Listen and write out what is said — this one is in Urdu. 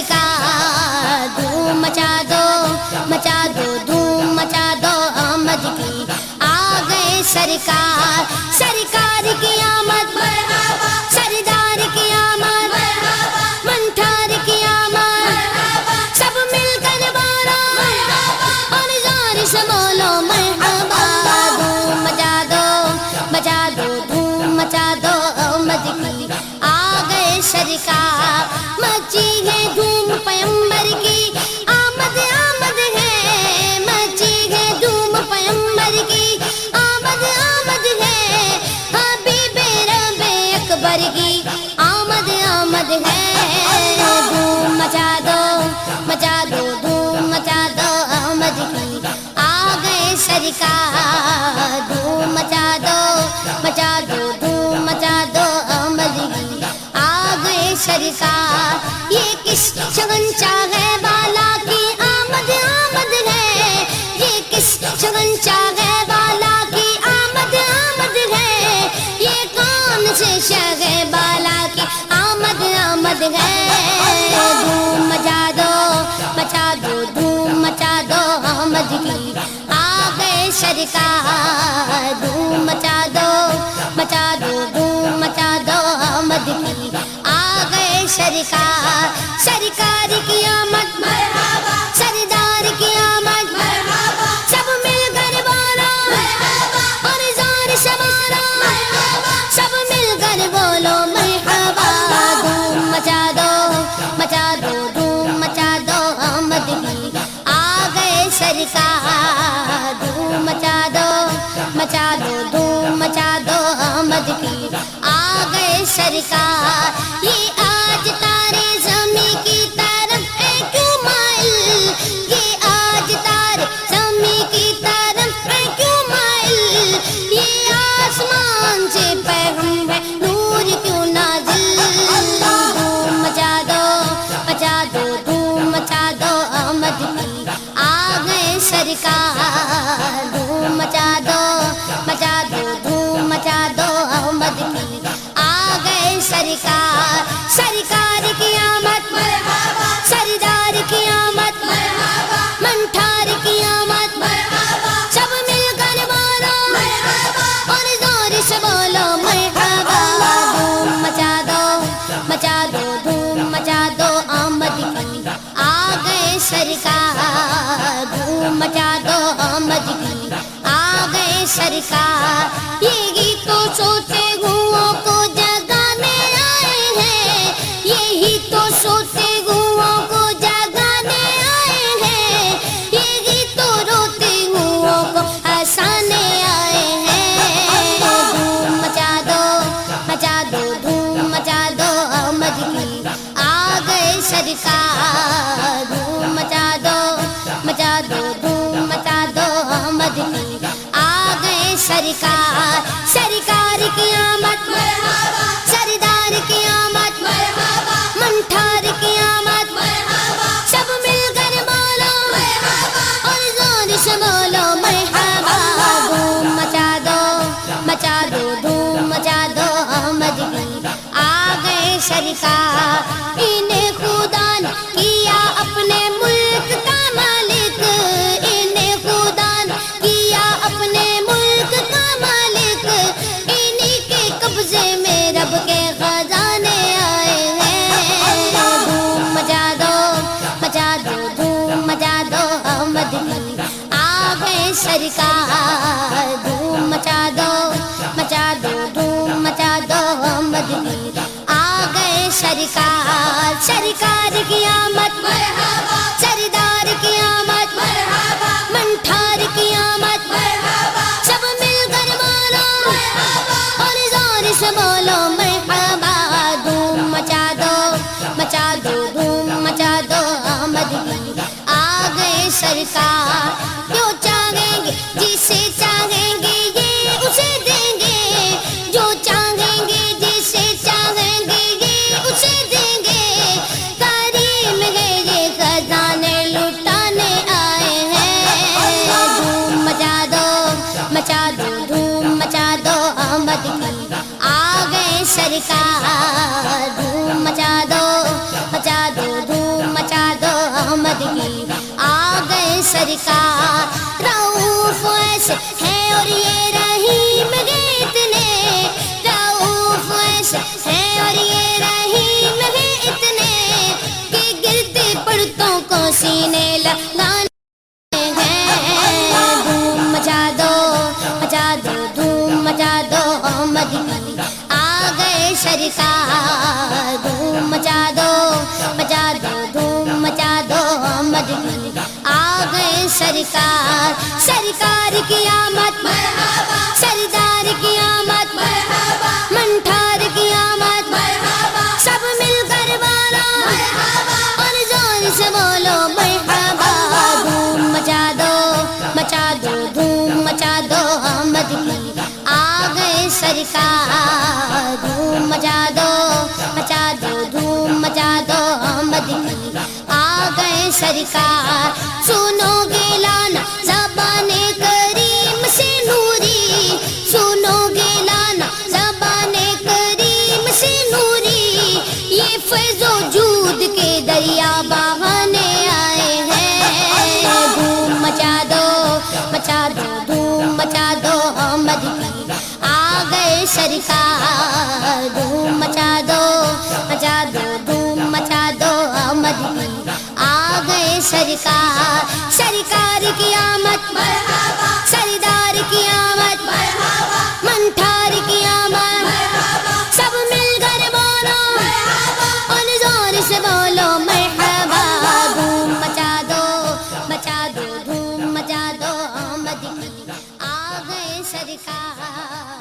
سرکار دھوم مچا دو دھوم مچا دو آمد کی آ گئے سرکار سرکار کی آمد مرحبا سردار کی آمد مرحبا منٹھار کی آمد سب مل کر بولو مرحبا اور زور سے بولو مرحبا دھوم مچا دو دھوم مچا دو آمد کی آ گئے سرکار مچی ہے دھوم پیغمبر کی آمد آمد ہے مچی ہے دھوم پیغمبر کی آمد آمد ہے حبیب رب اکبر کی آمد آمد ہے دھوم مچا دو دھوم مچا دو آمد کی آ گئے سرکار دھوم مچا دو دھوم مچا دو آمد کی آ گئے سرکار یہ کس شگنچاہ ہے بالا کی آمد آمد ہے یہ کس شگنچاہ ہے بالا کی آمد آمد ہے یہ کون سے شاہ ہے بالا کی آمد آمد ہے دھوم مچا دو دھوم مچا دو آمد کی آ گئے سرکار دھوم مچا دو دھوم مچا دو آمد کی آ گئے سرکار سرکار کی آمد مرحبا سردار کی آمد مرحبا سب مل کر بولو مرحبا اور زور سے بولو مرحبا سب مل کر بولو مرحبا دھوم مچا دو دھوم مچا دو آمد کی آ گئے سرکار دھوم مچا دو دھوم مچا دو آمد کی آ گئے سرکار یہ آج تارے زمیں کی طرف ہے کیوں مائل یہ آج تارے زمیں کی طرف ہے کیوں مائل یہ آسمان سے پیغام ہے نور کیوں نازل دھوم مچا دو دھوم مچا دو آمد کی آ گئے سرکار دھوم مچا دو دھوم مچا دو آمد کی آ گئے سرکار سرکار کی آمد مرحبا سردار کی آمد مرحبا منٹھار کی آمد مرحبا سب مل کر بولو مرحبا اور زور سے بولو مرحبا دھوم مچا دو دھوم مچا دو آمد کی آ گئے سرکار دھوم مچا دو آمد کی آ گئے سرکار یہ گیتوں سوتے گھوؤں کو جگانے آئے ہیں یہی تو سوتے گھوؤں کو جگانے آئے ہیں یہ گیتوں روتے گھوؤں کو ہنسانے آئے ہیں دھوم مچا دو دھوم مچا دو آمد کی آ گئے سرکار دھوم مچا دو دھوم مچا دو آمد کی آ گئے سرکار سرکار کی آمد مرحبا سردار کی آمد مرحبا منٹھار کی آمد مرحبا سب مل کر بولو مرحبا اور زور سے بولو مرحبا دھوم مچا دو دھوم مچا دو آمد کی آ گئے سرکار انہیں خدا نے کیا اپنے ملک کا مالک انہیں خدا نے کیا اپنے ملک کا مالک انہی کے قبضے میں رب کے خزانے آئے ہیں دھوم مچا دو دھوم مچا دو آمد کی آ گئے سرکار دھوم مچا دو دھوم مچا دو آمد کی آ گئے سرکار سرکار کی آمد مرحبا سردار کی آمد مرحبا منٹھار کی آمد مرحبا سب مل کر بولو مرحبا اور زور سے بولو مرحبا دھوم مچا دو دھوم مچا دو آمد کی آ گئے سرکار جو چاہیں گے جسے چاہیں گے یہ اسے دیں گے جو چاہیں گے جسے چاہیں گے یہ اسے دیں گے کریم ہے یہ خزانے لٹانے آئے ہیں دھوم مچا دو دھوم مچا دو آمد کی آ گئے سرکار دھوم مچا دو دھوم سے ہیں اور یہ رحیم ہے اتنے کہ گرتے پڑتوں کو سینے لگانے ہیں۔ دھوم مچا دو دھوم مچا دو احمد کی آ گئے سرکار۔ دھوم مچا دو دھوم مچا دو احمد کی آ گئے سرکار۔ سرکار کی آمد مرحبا، سردار کی آمد مرحبا، منٹھار کی آمد مرحبا، سب مل کر بولو مرحبا اور زور سے بولو مرحبا۔ دھوم مچا دو دھوم مچا دو احمد کی آ گئے سرکار۔ دھوم مچا دو دھوم مچا دو احمد کی آ گئے سرکار۔ سنو گے لانا زبان کریم سے نوری، سنو گے لانا زبان کریم سے نوری، یہ فیض و جود کے دریا بہانے آئے ہیں۔ دھوم مچا دو دھوم مچا دو احمد کی آ گئے سرکار۔ دھوم مچا دو دھوم مچا دو احمد کی آ گئے سرکار۔ سرکار کی آمد مرحبا، سردار کی آمد مرحبا، منٹھار کی آمد مرحبا، سب مل کر بولو مرحبا اور زور سے بولو مرحبا۔ دھوم مچا دو دھوم مچا دو احمد کی آ گئے سرکار۔